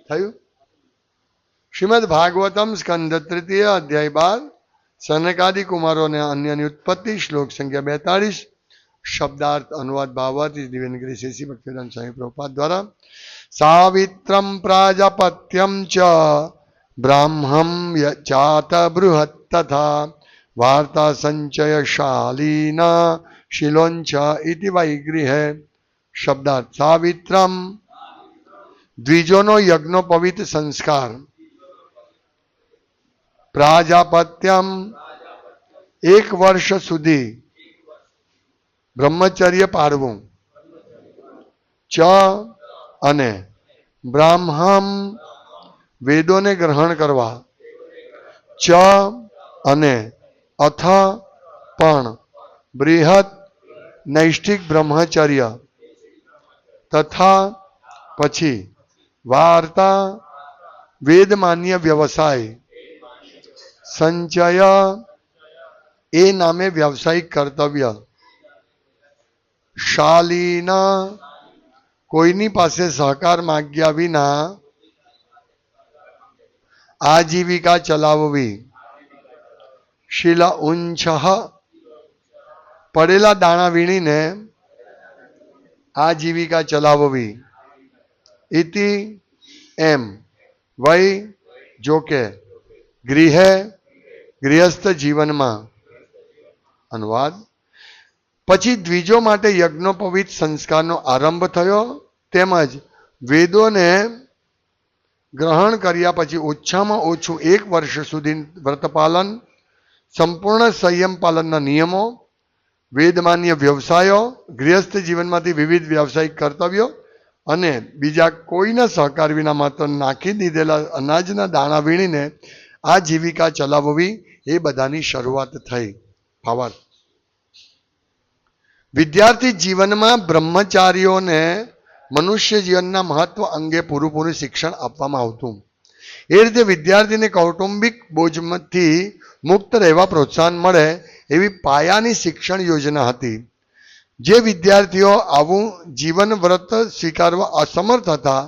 થયું? શ્રીમદ ભાગવતમ સ્કંદ તૃતીય અધ્યાય 12 સનકાદિ કુમારોને અન્યની ઉત્પત્તિ શ્લોક સંખ્યા 42 શબ્દાર્થ અનુવાદ ભાવાર્થ દિવ્યનગરી શેષી ભક્તિવેદાંત સ્વામી પ્રભુપાદ દ્વારા સાવિત્રમ પ્રાજાપત્યમ ચ બ્રાહ્મમ ચાત બૃહત તથા વાર્તા સંચયશાલીના શિલોંચ ઇતિ વૈગૃહે. શબ્દાર્થ સાવિત્રમ દ્વિજોનો યજ્ઞોપવિત સંસ્કાર, પ્રાજાપત્યમ 1 વર્ષ સુધી બ્રહ્મચર્ય પાળવું, ચ અને બ્રાહ્મમ વેદોને ગ્રહણ કરવા, ચ અને અથ પણ બૃહત નૈષ્ઠિક બ્રહ્મચર્ય, તથા પછી વાર્તા વેદમાન્ય વ્યવસાય, સંચય એ નામે વ્યવસાયિક કર્તવ્ય, શાલીના કોઈની પાસે સહકાર માગ્યા વિના આજીવિકા ચલાવવી, શીલ ઉંછ પડેલા દાણા વીણીને આજીવિકા ચલાવવી, ઇતિ એમ વય જોકે ગૃહે ગૃહસ્થ જીવનમાં. અનુવાદ પછી દ્વિજો માટે યજ્ઞોપવિત સંસ્કારનો આરંભ થયો, તેમજ વેદોને ગ્રહણ કર્યા પછી ઓછામાં ઓછું 1 વર્ષ સુધી વ્રતપાલન, સંપૂર્ણ સંયમ પાલનના નિયમો, વેદમાન્ય વ્યવસાયો, ગૃહસ્થ જીવનમાંથી વિવિધ વ્યવસાયિક કર્તવ્યો અને બીજા કોઈના સહકાર વિના માત્ર નાખી દીધેલા અનાજના દાણા વીણીને આ જીવિકા ચલાવવી, એ બધાની શરૂઆત થઈ. ભાવાર્થ વિદ્યાર્થી જીવનમાં બ્રહ્મચારીઓને મનુષ્ય જીવનના મહત્વ અંગે પૂરું શિક્ષણ આપવામાં આવતું. એ રીતે વિદ્યાર્થીને કૌટુંબિક બોજમાંથી મુક્ત રહેવા પ્રોત્સાહન મળે એવી પાયાની શિક્ષણ યોજના હતી. જે વિદ્યાર્થીઓ આવું જીવન વ્રત સ્વીકારવા અસમર્થ હતા,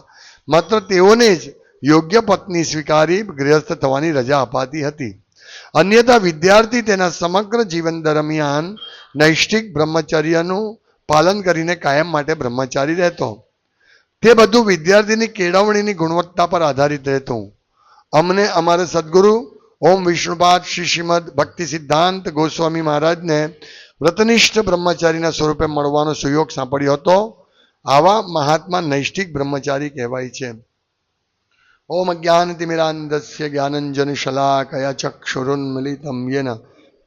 માત્ર તેઓને જ યોગ્ય પત્ની સ્વીકારી ગૃહસ્થ થવાની રજા અપાતી હતી. અન્યથા વિદ્યાર્થી તેના સમગ્ર જીવન દરમિયાન નૈષ્ઠિક બ્રહ્મચર્યનું પાલન કરીને કાયમ માટે બ્રહ્મચારી રહેતો. તે બધું વિદ્યાર્થીની કેળવણીની ગુણવત્તા પર આધારિત રહેતું. અમને અમારે સદગુરુ ઓમ વિષ્ણુપાદ શ્રી શ્રીમદ ભક્તિ સિદ્ધાંત ગોસ્વામી મહારાજને વ્રતનિષ્ઠ બ્રહ્મચારીના સ્વરૂપે મળવાનો સુયોગ સાંપડ્યો હતો. આવા મહાત્મા નૈષ્ઠિક બ્રહ્મચારી કહેવાય છે. ઓમ જ્ઞાનતિમિરાંધસ્ય જ્ઞાનંજન શલાકયા ચક્ષુરુન્મિલિતમ યેન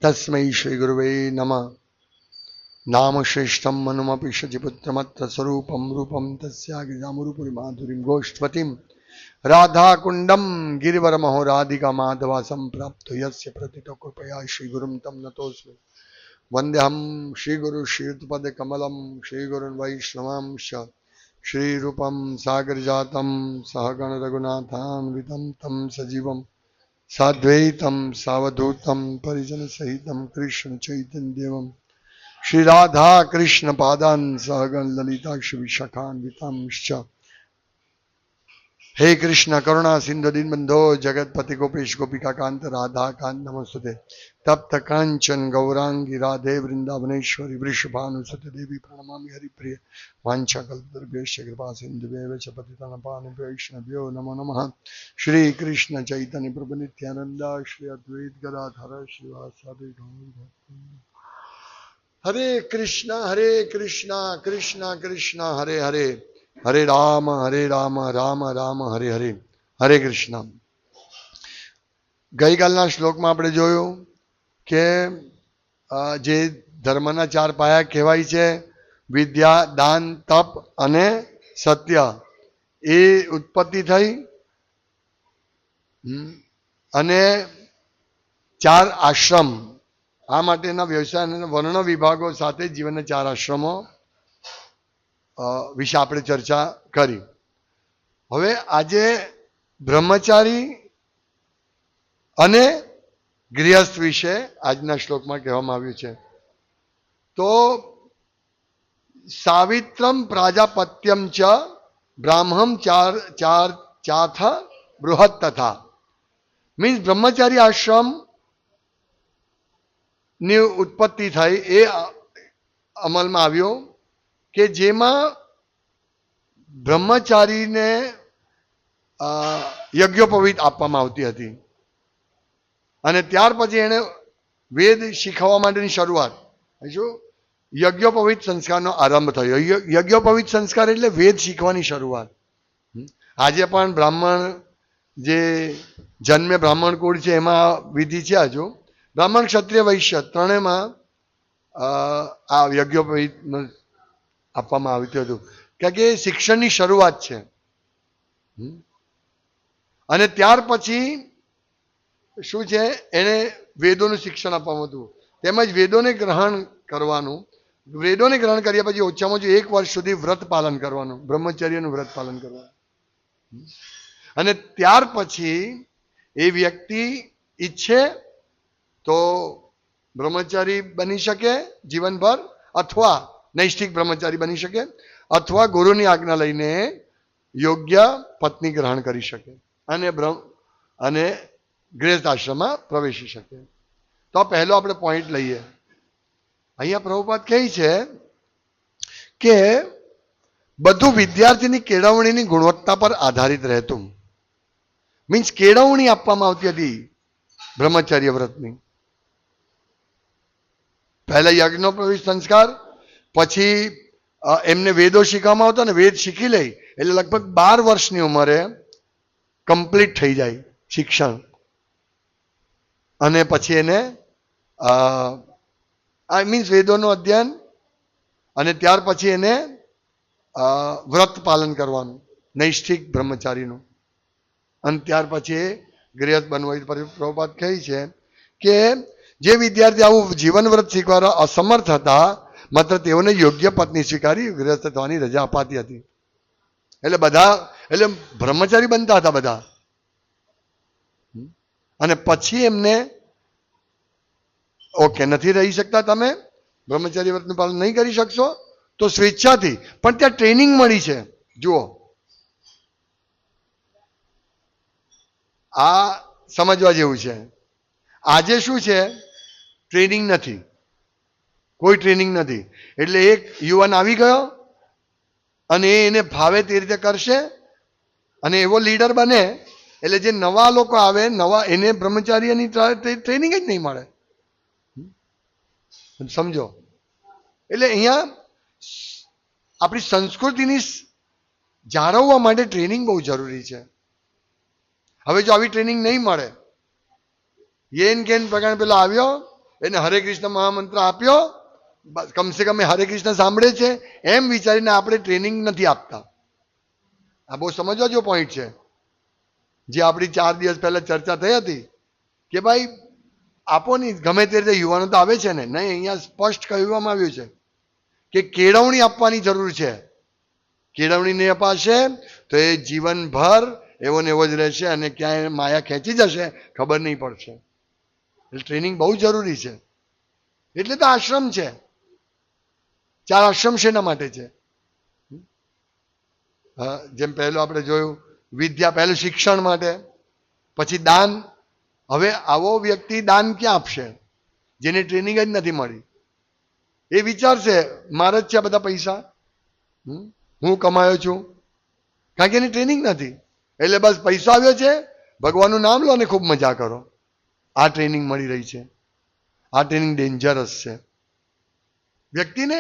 તસ્મૈ શ્રી ગુરુવે નમઃ. નામ શ્રેષ્ઠમ મનુમપી શચિપુત્રમત્ર સ્વરૂપમ રૂપમ તસ્યાગિજામુરુપુરી માધુરીમ ગોષ્ઠવતીમ રાધાકુંડમ ગિરિવરમહો રાધિકા માધવા સંપ્રાપ્તો યસ્ય પ્રતિતો કૃપયા શ્રી ગુરુમ તમ નતોસ્મિ. વંદ્યહમ શ્રી ગુરુ શ્રીયુતપદ કમલમ શ્રી ગુરુન વૈષ્ણવાંશ શ્રીરૂપમ સાગરજાતમ સહગણ રઘુનાથાન્વિતમ તમ સજીવમ સાદ્વૈતમ સાવધૂતમ પરિજન સહિતમ કૃષ્ણ ચૈતન્ય દેવમ શ્રી રાધા કૃષ્ણ પાદાન સહગણ લલિતાક્ષ વિશાખાન્વિતાંશ્ચ. હે કૃષ્ણ કરુણા સિંધુ દીનબંધો જગતપતિ ગોપેશ ગોપિકા કાંત રાધા કાંત નમસ્તે. તપ્ત કાંચન ગૌરાંગી રાધે વૃંદાવનેશ્વરી વૃષભાનુસુતે દેવી પ્રણમામિ હરિપ્રિય. વાંછાકલ્પતરુભ્યશ્ચ કૃપા સિંધુભ્યૈવ ચ પતિતાનાં પાવનેભ્યો વૈષ્ણવેભ્યો નમો નમઃ. શ્રી કૃષ્ણ ચૈતન્ય પ્રભુ નિત્યાનંદ શ્રી અદ્વૈત ગદાધર શ્રીવાસાદિ ગૌર. હરે કૃષ્ણ કૃષ્ણ કૃષ્ણ હરે હરે, હરે રામ રામ રામ હરે હરે. હરે કૃષ્ણ. ગઈકાલના શ્લોકમાં આપણે જોયું કે જે ધર્મના 4 પાયા કહેવાય છે, વિદ્યા, દાન, તપ અને સત્ય, એ ઉત્પત્તિ થઈ. અને 4 આશ્રમ, આ માટેના વ્યવસાય અને વર્ણ વિભાગો સાથે જીવનના 4 આશ્રમો વિશે આપણે ચર્ચા કરી. હવે આજે બ્રહ્મચારી અને ગૃહસ્થ વિશે આજના શ્લોકમાં કહેવામાં આવ્યું છે. તો સાવિત્રમ પ્રાજાપત્યમ ચ બ્રાહ્મમ ચાથ બૃહત તથા મીન્સ બ્રહ્મચારી આશ્રમ ની ઉત્પત્તિ થઈ એ અમલમાં આવ્યો કે જેમાં બ્રહ્મચારીને યજ્ઞોપવિત આપવામાં આવતી હતી અને ત્યાર પછી એને વેદ શીખવવા માટેની શરૂઆત શું યજ્ઞોપવિત સંસ્કારનો આરંભ થયો. યજ્ઞોપવિત સંસ્કાર એટલે વેદ શીખવાની શરૂઆત. આજે પણ બ્રાહ્મણ જે જન્મે બ્રાહ્મણ કુળ છે એમાં વિધિ છે. હજુ બ્રાહ્મણ ક્ષત્રિય વૈશ્ય ત્રણેયમાં આ યજ્ઞોપવિત આપવામાં આવ્યું હતું કારણ કે શિક્ષણની શરૂઆત છે. અને ત્યાર પછી શું છે એને વેદોનું શિક્ષણ આપવામાં હતું તેમજ વેદોને ગ્રહણ કરવાનું. વેદોને ગ્રહણ કર્યા પછી ઓછામાં ઓછું 1 વર્ષ સુધી વ્રત પાલન કરવાનું, બ્રહ્મચર્યનું વ્રત પાલન કરવાનું. અને ત્યાર પછી એ વ્યક્તિ ઈચ્છે તો બ્રહ્મચારી બની શકે જીવનભર અથવા નૈષ્ઠિક બ્રહ્મચારી બની શકે અથવા ગુરુની આજ્ઞા લઈને યોગ્ય પત્ની ગ્રહણ કરી શકે અને ગૃહસ્થ આશ્રમમાં પ્રવેશી શકે. તો પહેલો આપણે પોઈન્ટ લઈએ. અહીંયા પ્રભુપાદ કહે છે કે બધું વિદ્યાર્થીની કેળવણીની ગુણવત્તા પર આધારિત રહેતું. મીન્સ કેળવણી આપવામાં આવતી હતી બ્રહ્મચર્ય વ્રતની. પહેલા યજ્ઞોપવિત સંસ્કાર, પછી એમને વેદો શીખવામાં આવતા ને વેદ શીખી લે એટલે લગભગ 12 વર્ષની ઉંમરે કમ્પ્લીટ થઈ જાય શિક્ષણ. અને પછી એને મીન્સ વેદોનું અધ્યયન અને ત્યાર પછી એને વ્રત પાલન કરવાનું નૈષ્ઠિક બ્રહ્મચારીનું. અને ત્યાર પછી એ ગૃહસ્થ બનવું. પ્રભુપાદ કહે છે કે જે વિદ્યાર્થી આવું જીવન વ્રત શીખવા અસમર્થ હતા માત્ર તેઓને યોગ્ય પત્ની સ્વીકારી ગૃહસ્થ થવાની રજા અપાતી હતી. એટલે બ્રહ્મચારી બનતા હતા બધા. અને પછી એમને ઓકે નથી રહી શકતા, તમે બ્રહ્મચારી વ્રતનું પાલન નહીં કરી શકશો તો સ્વેચ્છાથી, પણ ત્યાં ટ્રેનિંગ મળી છે. જુઓ, આ સમજવા જેવું છે. આજે શું છે, ટ્રેનિંગ નથી, કોઈ ટ્રેનિંગ નથી. એટલે એક યુવાન આવી ગયો અને એને ભાવે તે રીતે કરશે અને એવો લીડર બને એટલે જે નવા લોકો આવે એને બ્રહ્મચારીની ટ્રેનિંગ જ નહીં મળે. સમજો, એટલે અહીંયા આપણી સંસ્કૃતિની જાળવવા માટે ટ્રેનિંગ બહુ જરૂરી છે. હવે જો આવી ટ્રેનિંગ નહીં મળે, યેન કેન પ્રકાર પેલો આવ્યો એને હરે કૃષ્ણ મહામંત્ર આપ્યો, કમસે કમ હરે કૃષ્ણ સાંભળે છે એમ વિચારીને આપણે ટ્રેનિંગ નથી આપતા. આ બહુ સમજવા જેવો પોઈન્ટ છે. જે આપણી 4 દિવસ પહેલા ચર્ચા થઈ હતી કે ભાઈ આપો નહીં, ગમે તે રીતે યુવાનો તો આવે છે ને. નહીં, અહીંયા સ્પષ્ટ કહેવામાં આવ્યું છે કે કેળવણી આપવાની જરૂર છે. કેળવણી નહીં અપાશે તો એ જીવનભર એવો ને એવો જ રહેશે અને ક્યાંય માયા ખેંચી જશે ખબર નહીં પડશે. એટલે ટ્રેનિંગ બહુ જરૂરી છે. એટલે તો આશ્રમ છે. 4 આશ્રમ શેના માટે છે? જેમ પહેલું આપણે જોયું વિદ્યા, પહેલું શિક્ષણ માટે, પછી દાન. હવે આવો વ્યક્તિ દાન ક્યાં આપશે જેને ટ્રેનિંગ જ નથી મળી? એ વિચારશે મારે જ છે બધા પૈસા, હું કમાયો છું, કારણ કે એની ટ્રેનિંગ નથી. એટલે બસ પૈસો આવ્યો છે, ભગવાનનું નામ લો અને ખૂબ મજા કરો. આ ટ્રેનિંગ મળી રહી છે. આ ટ્રેનિંગ ડેન્જરસ છે. વ્યક્તિને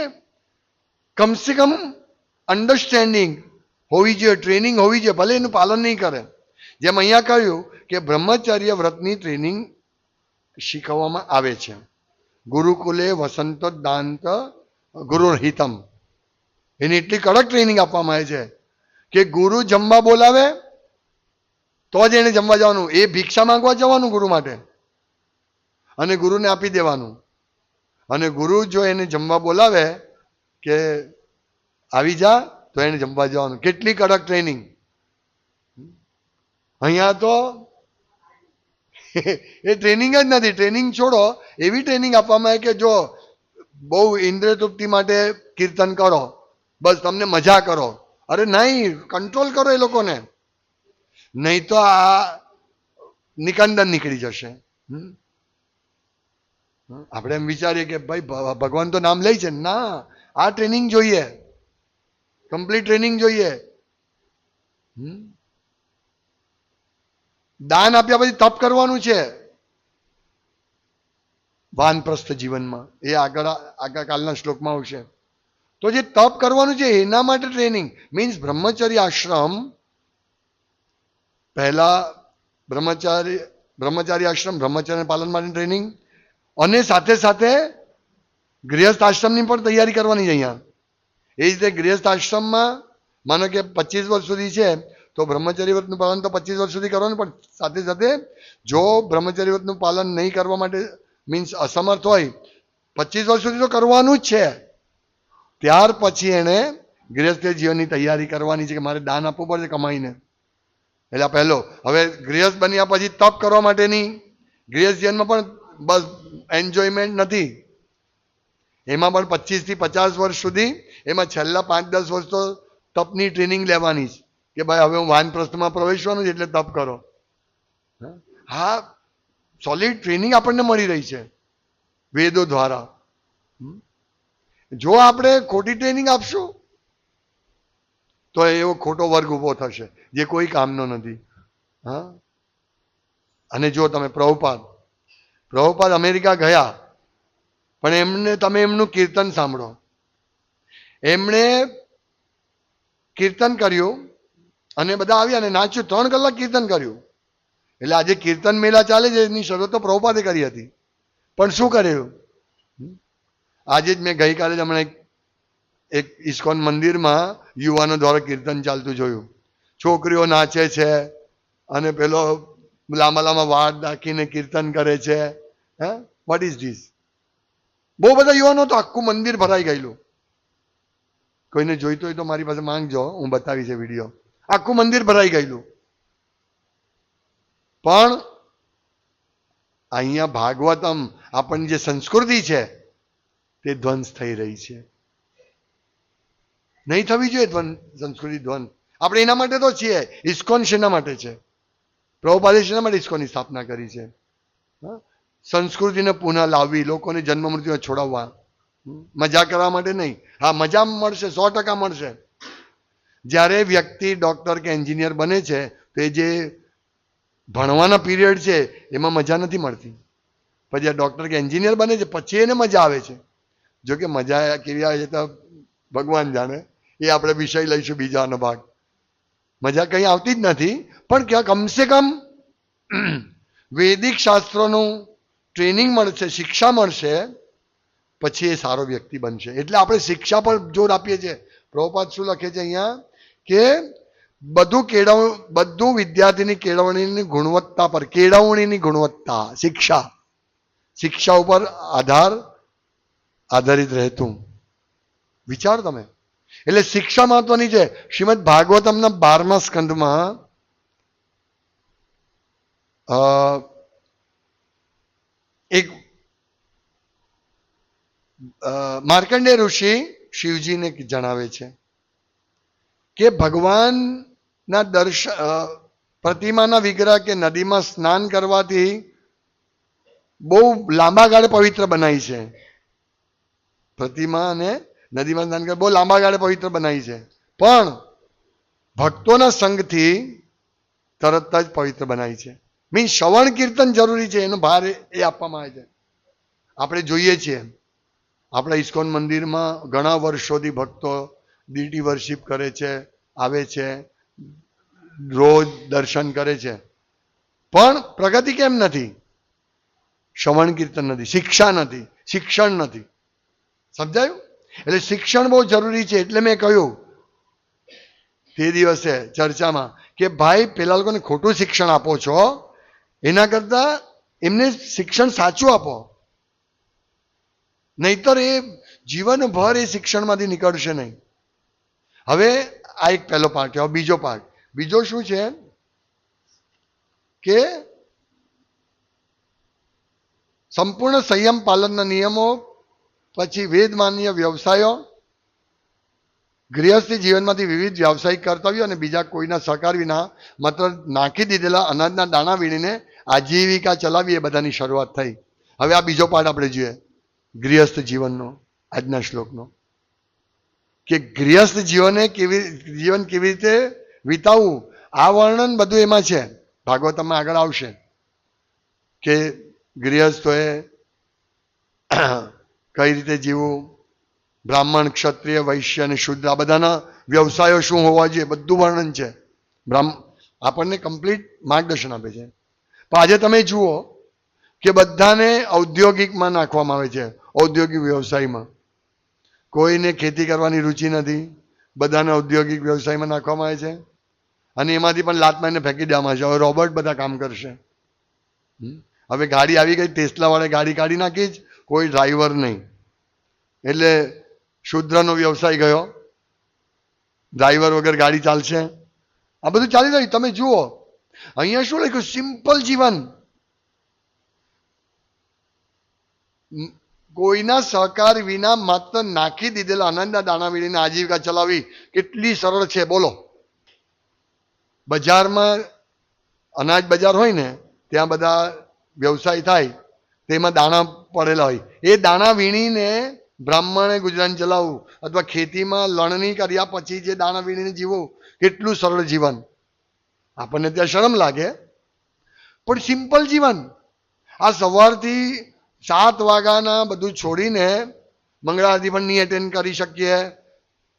કમસે કમ અન્ડરસ્ટેન્ડિંગ હોવી જોઈએ, ટ્રેનિંગ હોવી જોઈએ, ભલે એનું પાલન નહીં કરે. જેમ અહીંયા કહ્યું કે બ્રહ્મચર્ય વ્રતની ટ્રેનિંગ શીખવવામાં આવે છે. ગુરુકુલે વસંત દાંત ગુરુહિતમ, એની એટલી કડક ટ્રેનિંગ આપવામાં આવે છે કે ગુરુ જમવા બોલાવે તો જ એને જમવા જવાનું. એ ભિક્ષા માંગવા જવાનું ગુરુ માટે અને ગુરુને આપી દેવાનું. અને ગુરુ જો એને જમવા બોલાવે કે આવી જા તો એને જમવા જવાનું. કેટલી કડક ટ્રેનિંગ! અહીંયા તો એ ટ્રેનિંગ જ નથી. ટ્રેનિંગ છોડો, એવી ટ્રેનિંગ આપવામાં આવે કે જો બહુ ઇન્દ્રિય તૃપ્તિ માટે કીર્તન કરો, બસ તમને મજા કરો. અરે નહીં, કંટ્રોલ કરો એ લોકોને. નહીં તો આ નિકંદન નીકળી જશે. આપણે એમ વિચારીએ કે ભાઈ ભગવાન તો નામ લે છે, ના, આ ટ્રેનિંગ જોઈએ, કમ્પ્લીટ ટ્રેનિંગ જોઈએ. દાન આપ્યા પછી તપ કરવાનું છે વાનપ્રસ્થ જીવનમાં, એ આગળ કાલના શ્લોકમાં આવશે. તો જે તપ કરવાનું છે એના માટે ટ્રેનિંગ મીન્સ બ્રહ્મચર્ય આશ્રમ. પહેલા બ્રહ્મચારી આશ્રમ, બ્રહ્મચર્ય પાલન માટે ટ્રેનિંગ, અને સાથે સાથે ગૃહસ્થ આશ્રમની પણ તૈયારી કરવાની છે અહીંયા. એ રીતે ગૃહસ્થ આશ્રમમાં માનો કે 25 વર્ષ સુધી છે તો બ્રહ્મચર્ય વ્રતનું પાલન તો 25 વર્ષ સુધી કરવાનું, પણ સાથે સાથે જો બ્રહ્મચર્ય વ્રતનું પાલન નહીં કરવા માટે મીન્સ અસમર્થ હોય 25 વર્ષ સુધી તો કરવાનું જ છે. ત્યાર પછી એને ગૃહસ્થ જીવનની તૈયારી કરવાની છે કે મારે દાન આપવું પડશે કમાઈને. એટલે પહેલો, હવે ગૃહસ્થ બન્યા પછી તપ કરવા માટેની, ગૃહસ્થ જીવનમાં પણ બસ એન્જોયમેન્ટ નથી, એમાં પણ 25 થી 50 વર્ષ સુધી એમાં છેલ્લા 5-10 વર્ષ તો તપની ટ્રેનિંગ લેવાની છે કે ભાઈ હવે હું વાનપ્રસ્થમાં પ્રવેશવાનું છે એટલે તપ કરો. હા, સોલિડ ટ્રેનિંગ આપણને મળી રહી છે વેદો દ્વારા. જો આપણે ખોટી ટ્રેનિંગ આપશું તો એવો ખોટો વર્ગ ઉભો થશે જે કોઈ કામનો નથી. હા, અને જો પ્રભુપાદ અમેરિકા ગયા, પણ તમે એમનું કીર્તન સાંભળો. એમણે કીર્તન કર્યું અને બધા આવ્યા અને નાચ્યું, 3 કલાક કીર્તન કર્યું. એટલે આજે કીર્તન મેળા ચાલે છે એની શરૂઆત તો પ્રભુપાદે કરી હતી, પણ શું કર્યું? આજે જ મેં ગઈકાલે જ હમણાં એક ઇસ્કોન મંદિરમાં યુવાનો દ્વારા કીર્તન ચાલતું જોયું. છોકરીઓ નાચે છે અને પેલો લાંબા લાંબા વાળ નાખીને કીર્તન કરે છે. હે, વોટ ઇઝ ધીસ? બહુ બધા યુવાનો તો આખું મંદિર ભરાઈ ગયેલું. કોઈને જોઈતો હોય તો મારી પાસે માંગજો, હું બતાવીશ એ વિડીયો. આખું મંદિર ભરાઈ ગયેલું. પણ અહીંયા ભાગવતમ આપણની જે સંસ્કૃતિ છે તે ધ્વંસ થઈ રહી છે. નહીં થવી જોઈએ સંસ્કૃતિ ધ્વંસ. આપણે એના માટે તો છીએ. ઇસ્કોન શેના માટે છે? પ્રભુપાદે શેના માટે ઇસ્કોનની સ્થાપના કરી છે? સંસ્કૃતિને પુનઃ લાવવી, લોકોને જન્મ મૃત્યુ છોડાવવા, મજા કરવા માટે નહીં. હા, મજા મળશે, 100% મળશે. જ્યારે વ્યક્તિ ડોક્ટર કે એન્જિનિયર બને છે તો એ જે ભણવાના પીરિયડ છે એમાં મજા નથી મળતી. પછી આ ડોક્ટર કે એન્જિનિયર બને છે પછી એને મજા આવે છે. જો કે મજા કેવી આવે છે તો ભગવાન જાણે, એ આપણે વિષય લઈશું બીજાનો ભાગ. મજા કંઈ આવતી જ નથી, પણ ક્યાં કમસે કમ વૈદિક શાસ્ત્રોનું ટ્રેનિંગ મળશે, શિક્ષા મળશે, પછી એ સારો વ્યક્તિ બનશે. એટલે આપણે શિક્ષા પર જોર આપીએ છીએ. પ્રભુપાદ શું લખે છે અહીંયા કે બધું વિદ્યાર્થીની કેળવણીની ગુણવત્તા પર, કેળવણીની ગુણવત્તા, શિક્ષા ઉપર આધારિત રહેતું. વિચારો તમે. એટલે શિક્ષા મહત્વની છે. શ્રીમદ ભાગવતમના 12મા સ્કંદમાં એક માર્કંડેય ઋષિ શિવજીને જણાવે છે કે ભગવાનના પ્રતિમાના વિગ્રહ કે નદીમાં સ્નાન કરવાથી બહુ લાંબા ગાળે પવિત્ર બનાવી છે. પ્રતિમા અને નદીમાં સ્નાન કરી બહુ લાંબા ગાળે પવિત્ર બનાવી છે, પણ ભક્તોના સંગથી તરત જ પવિત્ર બનાવી છે. મીન્સ શ્રવણ કીર્તન જરૂરી છે, એનો ભાર એ આપવામાં આવે છે. આપણે જોઈએ છીએ આપણા ઇસ્કોન મંદિરમાં ઘણા વર્ષોથી ભક્તો ડીટી વર્શિપ કરે છે, આવે છે, રોજ દર્શન કરે છે, પણ પ્રગતિ કેમ નથી? શ્રવણ કીર્તન નથી, શિક્ષા નથી, શિક્ષણ નથી. સમજાયું? એટલે શિક્ષણ બહુ જરૂરી છે. એટલે મેં કહ્યું તે દિવસે ચર્ચામાં કે ભાઈ પેલા લોકોને ખોટું શિક્ષણ આપો છો, એના કરતા એમને શિક્ષણ સાચું આપો, નહીતર એ જીવનભર એ શિક્ષણમાંથી નીકળશે નહીં. હવે આ એક પહેલો પાઠ છે. હવે બીજો શું છે કે સંપૂર્ણ સંયમ પાલનના નિયમો, પછી વેદ માન્ય વ્યવસાયો, ગૃહસ્થી જીવનમાંથી વિવિધ વ્યવસાયિક કર્તવ્યો અને બીજા કોઈના સહકાર વિના માત્ર નાખી દીધેલા અનાજના દાણા વીણીને આજીવિકા ચલાવી એ બધાની શરૂઆત થઈ. હવે આ બીજો પાઠ આપણે જોઈએ ગૃહસ્થ જીવનનો, આજના શ્લોકનો, કે ગૃહસ્થ જીવન કેવી રીતે વિતાવવું આ વર્ણન બધું એમાં છે. ભાગવતમાં આગળ આવશે કે ગૃહસ્થોએ કઈ રીતે જીવવું, બ્રાહ્મણ, ક્ષત્રિય, વૈશ્ય અને શુદ્ર આ બધાના વ્યવસાયો શું હોવા જોઈએ બધું વર્ણન છે. આપણને કમ્પ્લીટ માર્ગદર્શન આપે છે. પણ આજે તમે જુઓ કે બધાને ઔદ્યોગિકમાં નાખવામાં આવે છે, ઔદ્યોગિક વ્યવસાયમાં. કોઈને ખેતી કરવાની રુચિ નથી, બધાને ઔદ્યોગિક વ્યવસાયમાં નાખવામાં આવે છે અને એમાંથી પણ લાત મારીને ફેંકી દેવામાં આવે છે. હવે રોબોટ બધા કામ કરશે. હવે ગાડી આવી ગઈ, ટેસ્લા વાળે ગાડી કાઢી નાખી જ, કોઈ ડ્રાઈવર નહીં. એટલે શુદ્રનો વ્યવસાય ગયો, ડ્રાઈવર વગર ગાડી ચાલશે. આ બધું ચાલી રહ્યું. તમે જુઓ અહીંયા શું લખ્યું, સિમ્પલ જીવન, કોઈના સહકાર વિના માત્ર નાખી દીધેલા અનાજના દાણા વીણીને આજીવિકા ચલાવી. કેટલી સરળ છે બોલો. બજારમાં અનાજ બજાર હોય ને ત્યાં બધા વ્યવસાય થાય, તેમાં દાણા પડેલા હોય, એ દાણા વીણીને બ્રાહ્મણે ગુજરાન ચલાવવું અથવા ખેતીમાં લણણી કર્યા પછી જે દાણા વીણીને જીવવું, કેટલું સરળ જીવન. આપણને ત્યાં શરમ લાગે પણ સિમ્પલ જીવન. આ સવારથી 7 વાગ્યાના બધું છોડીને મંગળા આરતી પણ નહીં એટેન્ડ કરી શકીએ,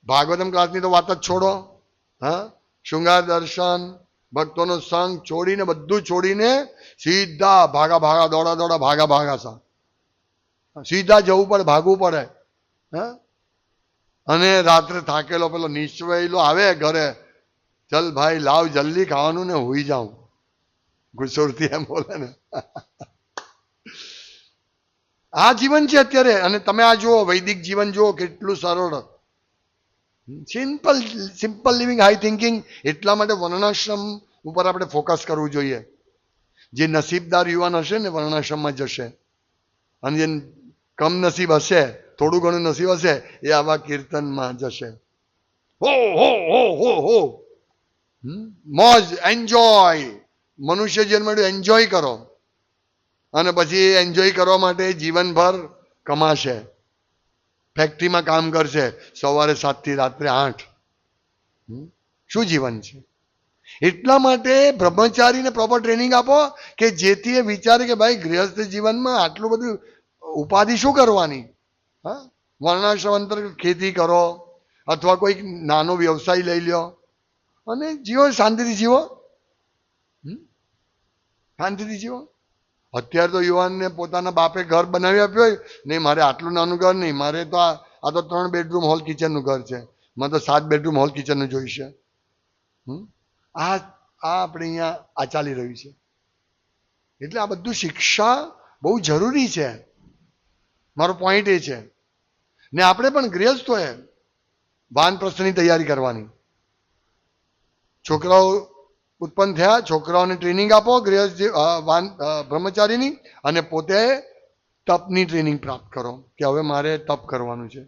ભાગવતમ ક્લાસની તો વાત જ છોડો. હા, શૃંગાર દર્શન, ભક્તોનો સંગ છોડીને બધું છોડીને સીધા ભાગા દોડા ભાગા સીધા જવું પડે, ભાગવું પડે. હા, અને રાત્રે થાકેલો પેલો નિશ્ચવેલો આવે ઘરે, ચલ ભાઈ લાવ જલ્દી ખાવાનું ને હુઈ જાઉં, ગુસ્સોરથી એમ બોલે ને. આ જીવન છે અત્યારે. અને તમે આ જુઓ, વૈદિક જીવન જુઓ કેટલું સરળ, સિમ્પલ લિવિંગ, હાઈ થિંકિંગ. એટલા માટે વર્ણાશ્રમ ઉપર આપણે ફોકસ કરવું જોઈએ. જે નસીબદાર યુવાન હશે ને વર્ણાશ્રમમાં જશે, અને જે કમ નસીબ હશે, થોડું ઘણું નસીબ હશે, એ આવા કીર્તનમાં જશે. હો હો હો હો હો, મોજ, એન્જોય. મનુષ્ય જન્મ મળ્યું, એન્જોય કરો. અને પછી એન્જોય કરવા માટે જીવનભર કમાશે, ફેક્ટરીમાં કામ કરશે, સવારે 7 થી રાત્રે 8. શું જીવન છે? એટલા માટે બ્રહ્મચારીને પ્રોપર ટ્રેનિંગ આપો કે જેથી એ વિચારે કે ભાઈ ગૃહસ્થ જીવનમાં આટલું બધું ઉપાધિ શું કરવાની. હા, વર્ણાશ્રમ અંતર્ગત ખેતી કરો અથવા કોઈ નાનો વ્યવસાય લઈ લ્યો અને જીવો, શાંતિથી જીવો, શાંતિથી જીવો. અત્યારે તો યુવાનને પોતાના બાપે ઘર બનાવી આપ્યું હોય, નહીં મારે આટલું નાનું ઘર નહીં, મારે તો આ તો 3 બેડરૂમ હોલ કિચનનું ઘર છે, મને તો 7 બેડરૂમ હોલ કિચનનું જોઈશે. આ આપણે અહીંયા આ ચાલી રહ્યું છે. એટલે આ બધું શિક્ષા બહુ જરૂરી છે. મારો પોઈન્ટ એ છે. ને આપણે પણ ગૃહસ્થોએ વાનપ્રસ્થની તૈયારી કરવાની. છોકરાઓ ઉત્પન્ન થયા, છોકરાઓને ટ્રેનિંગ આપો ગૃહસ્થ બ્રહ્મચારીની, અને પોતે તપની ટ્રેનિંગ પ્રાપ્ત કરો કે હવે મારે તપ કરવાનું છે.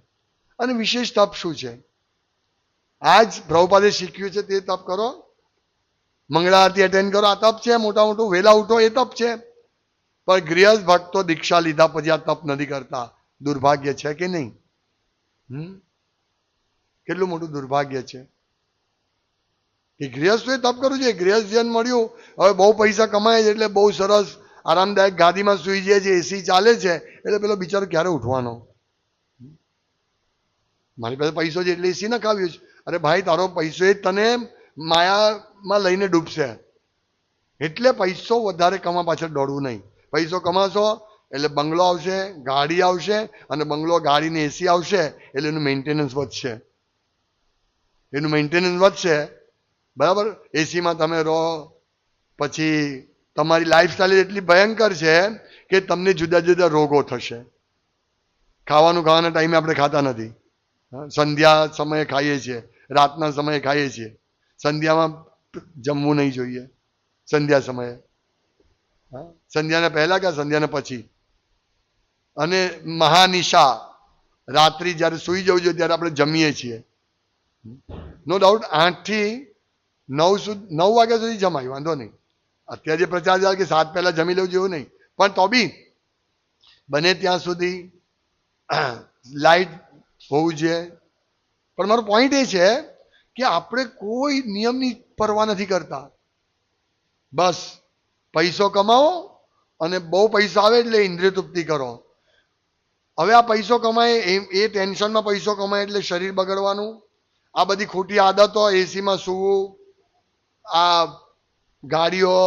અને વિશેષ તપ શું છે? આજ પ્રભુપાદે શીખ્યું છે તે તપ કરો. મંગળા આરતી અટેન્ડ કરો, આ તપ છે. મોટું વહેલા ઉઠો, એ તપ છે. પણ ગૃહસ્થ ભક્તો દીક્ષા લીધા પછી આ તપ નથી કરતા. દુર્ભાગ્ય છે કે નહીં? કેટલું મોટું દુર્ભાગ્ય છે કે ગૃહસ્થોએ તપ કરવું છે. ગૃહસ્થ જીવન મળ્યું, હવે બહુ પૈસા કમાય છે એટલે બહુ સરસ આરામદાયક ગાદીમાં સુઈ જાય છે, એસી ચાલે છે, એટલે પેલો બિચારો ક્યારે ઉઠવાનો? મારી પાસે પૈસો છે એટલે એસી ના ખાવ્યું છે. અરે ભાઈ, તારો પૈસો જ તને માયામાં લઈને ડૂબશે. એટલે પૈસો વધારે કમા પાછળ દોડવું નહીં. પૈસો કમાશો એટલે બંગલો આવશે, ગાડી આવશે, અને બંગલો, ગાડીને એસી આવશે એટલે એનું મેન્ટેનન્સ વધશે. બરાબર? એસીમાં તમે રહો, પછી તમારી લાઈફસ્ટાઈલ એટલી ભયંકર છે કે તમને જુદા જુદા રોગો થશે. ખાવાના ટાઈમે આપણે ખાતા નથી. સંધ્યા સમયે ખાઈએ છીએ, રાતના સમયે ખાઈએ છીએ. સંધ્યામાં જમવું નહીં જોઈએ. સંધ્યા સમયે, સંધ્યાને પહેલા કે સંધ્યાને પછી. અને મહાનિશા, રાત્રિ જ્યારે સુઈ જવું જોઈએ ત્યારે આપણે જમીએ છીએ. નો ડાઉટ 8 થી 9 વાગ્યા સુધી જમાય, વાંધો નહીં. અત્યારે જે પ્રચાર ચાલે કે 7 પહેલા જમી લેવું જેવું નહીં, પણ તો બી બને ત્યાં સુધી લાઈટ હોવું જોઈએ. પણ મારો પોઈન્ટ એ છે કે આપણે કોઈ નિયમની પરવા નથી કરતા. બસ પૈસો કમાવો અને બહુ પૈસા આવે એટલે ઇન્દ્રિય તૃપ્તિ કરો. હવે આ પૈસો કમાય એ ટેન્શનમાં પૈસો કમાય એટલે શરીર બગડવાનું, આ બધી ખોટી આદતો, એસીમાં સૂવું, આ ગાડીઓ,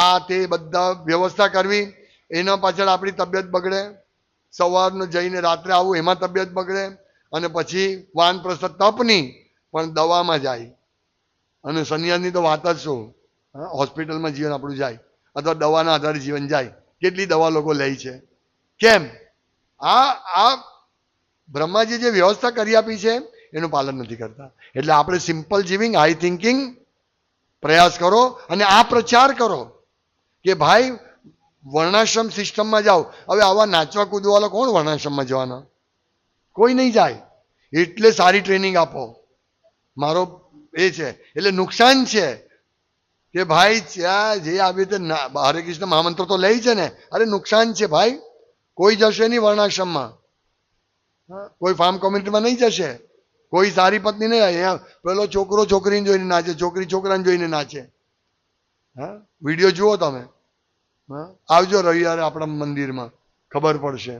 આ તે બધા વ્યવસ્થા કરવી, એના પાછળ આપણી તબિયત બગડે. સવારનું જઈને રાત્રે આવું એમાં તબિયત બગડે, અને પછી વાનપ્રસ્થ તપની પણ દવામાં જાય. અને સંન્યાસની તો વાત જ શું, હોસ્પિટલમાં જીવન આપણું જાય અથવા દવાના આધારે જીવન જાય. કેટલી દવા લોકો લે છે, કેમ? આ બ્રહ્માજી જે વ્યવસ્થા કરી આપી છે એનું પાલન નથી કરતા. એટલે આપણે સિમ્પલ જીવિંગ, હાઈ થિંકિંગ પ્રયાસ કરો અને આ પ્રચાર કરો કે ભાઈ વર્ણાશ્રમ સિસ્ટમમાં જાઓ. હવે આવા નાચવા કૂદવાવાળા કોણ વર્ણાશ્રમમાં જવાના? કોઈ નહીં જાય. એટલે સારી ટ્રેનિંગ આપો, મારો એ છે. એટલે નુકસાન છે કે ભાઈ ત્યાં જે આવી રીતે હરે કૃષ્ણ મહામંત્ર તો લે છે ને, અરે નુકસાન છે ભાઈ. કોઈ જશે નહીં વર્ણાશ્રમમાં, કોઈ ફાર્મ કોમ્યુનિટીમાં નહીં જશે, કોઈ સારી પત્ની નહીં. અહીંયા પેલો છોકરો છોકરીને જોઈને નાચે, છોકરી છોકરાને જોઈને નાચે. હા, વિડીયો જુઓ તમે. આવજો રવિવારે આપણા મંદિરમાં, ખબર પડશે.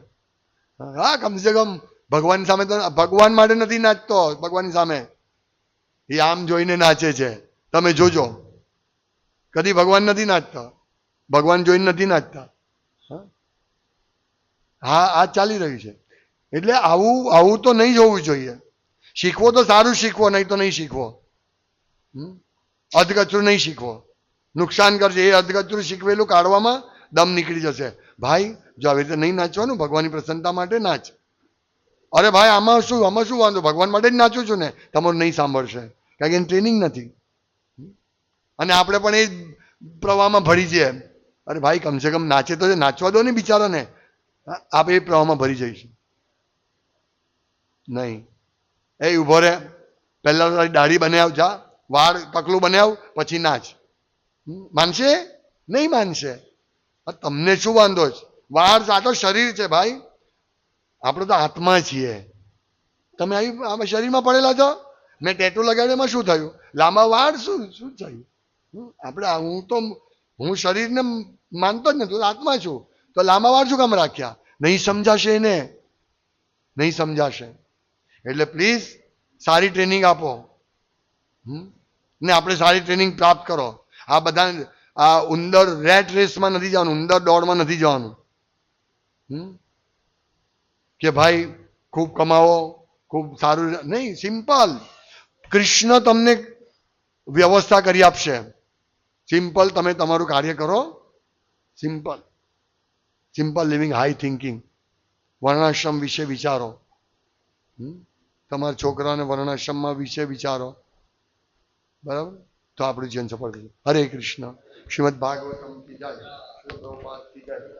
હા, કમસે કમ ભગવાન સામે તો, ભગવાન માટે નથી નાચતો, ભગવાનની સામે એ આમ જોઈને નાચે છે. તમે જોજો, કદી ભગવાન નથી નાચતા, ભગવાન જોઈને નથી નાચતા. હા, આ ચાલી રહ્યું છે. એટલે આવું તો નહીં જોવું જોઈએ. શીખવો તો સારું શીખવો, નહીં તો નહીં શીખવો. અધકચરું નહીં શીખવો, નુકસાન કરશે. એ અધકચરું શીખવેલું કાઢવામાં દમ નીકળી જશે. ભાઈ જો આવી રીતે નહીં નાચવાનું, ભગવાનની પ્રસન્નતા માટે નાચ. અરે ભાઈ આમાં શું વાંધો, ભગવાન માટે જ નાચું છું ને. તમારું નહીં સાંભળશે, કારણ કે એની ટ્રેનિંગ નથી. અને આપણે પણ એ પ્રવાહમાં ભરી જઈએ. અરે ભાઈ કમસે કમ નાચે તો નાચવા દો ને બિચારાને. આપણે એ પ્રવાહમાં ભરી જઈશું નહીં. એ ઉભો રહે, પહેલા તારી દાઢી બનાવ, જા વાળ ટકલું બનાવ, પછી નાચ. માનશે? નહીં માનશે. તમને શું વાંધો છે? વાળ આ તો શરીર છે ભાઈ, આપણે તો આત્મા છીએ. તમે આવી શરીરમાં પડેલા છો. મેં ટેટુ લગાડ્યું, એમાં શું થયું? લાંબા વાળ શું થયું? આપણે હું શરીરને માનતો જ નથી, આત્મા છું. તો લાંબા વાળ શું કામ રાખ્યા? નહીં સમજાશે એને, નહીં સમજાશે. એટલે પ્લીઝ સારી ટ્રેનિંગ આપો ને આપણે સારી ટ્રેનિંગ પ્રાપ્ત કરો. આ બધા આ ઉંદર રેટ રેસમાં નથી જવાનું, ઉંદર દોડમાં નથી જવાનું કે ભાઈ ખૂબ કમાવો, ખૂબ સારું નહીં. સિમ્પલ કૃષ્ણ તમને વ્યવસ્થા કરી આપશે. સિમ્પલ તમે તમારું કાર્ય કરો. Simple living, high thinking. વર્ણાશ્રમ વિશે વિચારો, તમારા છોકરાને વર્ણાશ્રમમાં વિશે વિચારો. બરાબર, તો આપણું જીવન સફળ થશે. હરે કૃષ્ણ. શ્રીમદ ભાગવતમ કી જય.